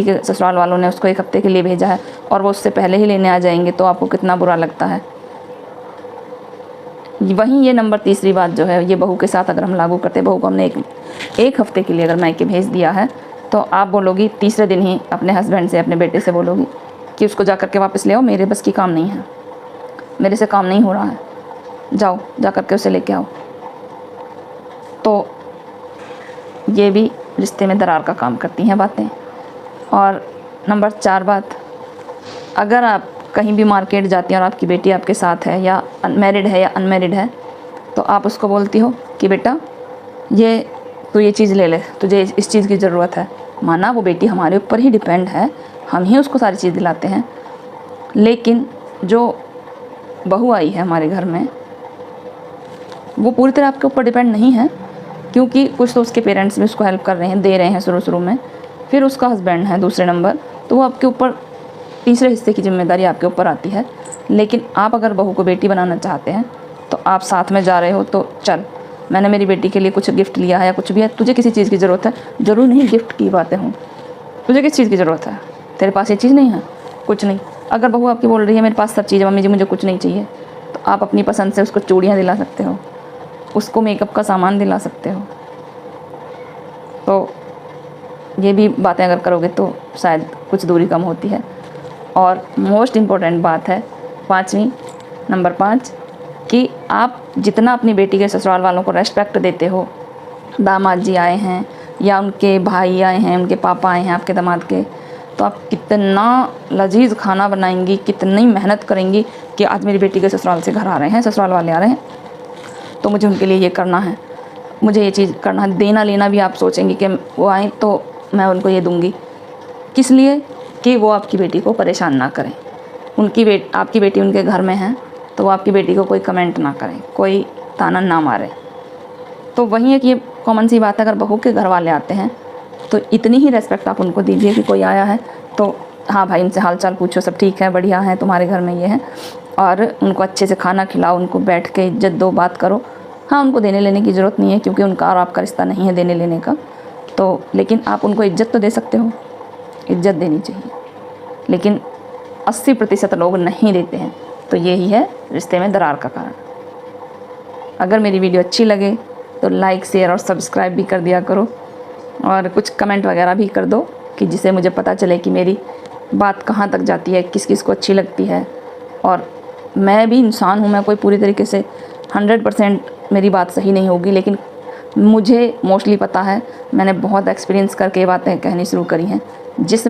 बेटी के ससुराल वालों ने उसको 1 हफ़्ते के लिए भेजा है और वो उससे पहले ही लेने आ जाएंगे तो आपको कितना बुरा लगता है। वहीं ये नंबर तीसरी बात जो है, ये बहू के साथ अगर हम लागू करते, बहू को हमने एक हफ़्ते के लिए अगर मायके भेज दिया है तो आप बोलोगी तीसरे दिन ही अपने हस्बैंड से, अपने बेटे से बोलोगी कि उसको जा कर के वापस ले आओ, मेरे बस की काम नहीं है, मेरे से काम नहीं हो रहा है, जाओ जा कर के उसे लेके आओ। तो ये भी रिश्ते में दरार का काम करती हैं बातें। और नंबर 4 बात, अगर आप कहीं भी मार्केट जाती हैं और आपकी बेटी आपके साथ है या मैरिड है या अनमैरिड है, तो आप उसको बोलती हो कि बेटा तू ये चीज़ ले ले, तुझे इस चीज़ की ज़रूरत है। माना वो बेटी हमारे ऊपर ही डिपेंड है, हम ही उसको सारी चीज़ दिलाते हैं, लेकिन जो बहू आई है हमारे घर में वो पूरी तरह आपके ऊपर डिपेंड नहीं है, क्योंकि कुछ तो उसके पेरेंट्स भी उसको हेल्प कर रहे हैं, दे रहे हैं शुरू में, फिर उसका हस्बैंड है दूसरे नंबर, तो वो आपके ऊपर तीसरे हिस्से की जिम्मेदारी आपके ऊपर आती है। लेकिन आप अगर बहू को बेटी बनाना चाहते हैं तो आप साथ में जा रहे हो तो चल, मैंने मेरी बेटी के लिए कुछ गिफ्ट लिया है या कुछ भी है, तुझे किसी चीज़ की ज़रूरत है, ज़रूर नहीं गिफ्ट की बातें हों, तुझे किस चीज़ की ज़रूरत है, तेरे पास ये चीज़ नहीं है, कुछ नहीं। अगर बहू आपकी बोल रही है मेरे पास सब चीज़ है मम्मी जी, मुझे कुछ नहीं चाहिए, तो आप अपनी पसंद से उसको चूड़ियाँ दिला सकते हो, उसको मेकअप का सामान दिला सकते हो। तो ये भी बातें अगर करोगे तो शायद कुछ दूरी कम होती है। और मोस्ट इम्पॉर्टेंट बात है नंबर 5 कि आप जितना अपनी बेटी के ससुराल वालों को रेस्पेक्ट देते हो, दामाद जी आए हैं या उनके भाई आए हैं, उनके पापा आए हैं आपके दामाद के, तो आप कितना लजीज खाना बनाएंगी, कितनी मेहनत करेंगी कि आज मेरी बेटी के ससुराल से घर आ रहे हैं, ससुराल वाले आ रहे हैं, तो मुझे उनके लिए ये करना है, मुझे ये चीज़ करना है। देना लेना भी आप सोचेंगी कि वो आए तो मैं उनको ये दूंगी, किस लिए कि वो आपकी बेटी को परेशान ना करें। आपकी बेटी उनके घर में है तो वो आपकी बेटी को कोई कमेंट ना करें, कोई ताना ना मारे। तो वही है कि ये कॉमन सी बात है, अगर बहू के घर वाले आते हैं तो इतनी ही रेस्पेक्ट आप उनको दीजिए कि कोई आया है तो हाँ भाई इनसे हाल चाल पूछो, सब ठीक है, बढ़िया है, तुम्हारे घर में ये है, और उनको अच्छे से खाना खिलाओ, उनको बैठ के इज्जत दो, बात करो। हाँ, उनको देने लेने की ज़रूरत नहीं है क्योंकि उनका और आपका रिश्ता नहीं है देने लेने का, तो लेकिन आप उनको इज्जत तो दे सकते हो, इज्जत देनी चाहिए। लेकिन 80% लोग नहीं देते हैं, तो यही है रिश्ते में दरार का कारण। अगर मेरी वीडियो अच्छी लगे तो लाइक, शेयर और सब्सक्राइब भी कर दिया करो, और कुछ कमेंट वगैरह भी कर दो कि जिससे मुझे पता चले कि मेरी बात कहाँ तक जाती है, किस किस को अच्छी लगती है। और मैं भी इंसान हूँ, मैं कोई पूरी तरीके से 100% मेरी बात सही नहीं होगी, लेकिन मुझे मोस्टली पता है, मैंने बहुत एक्सपीरियंस करके ये बातें कहनी शुरू करी हैं। जिस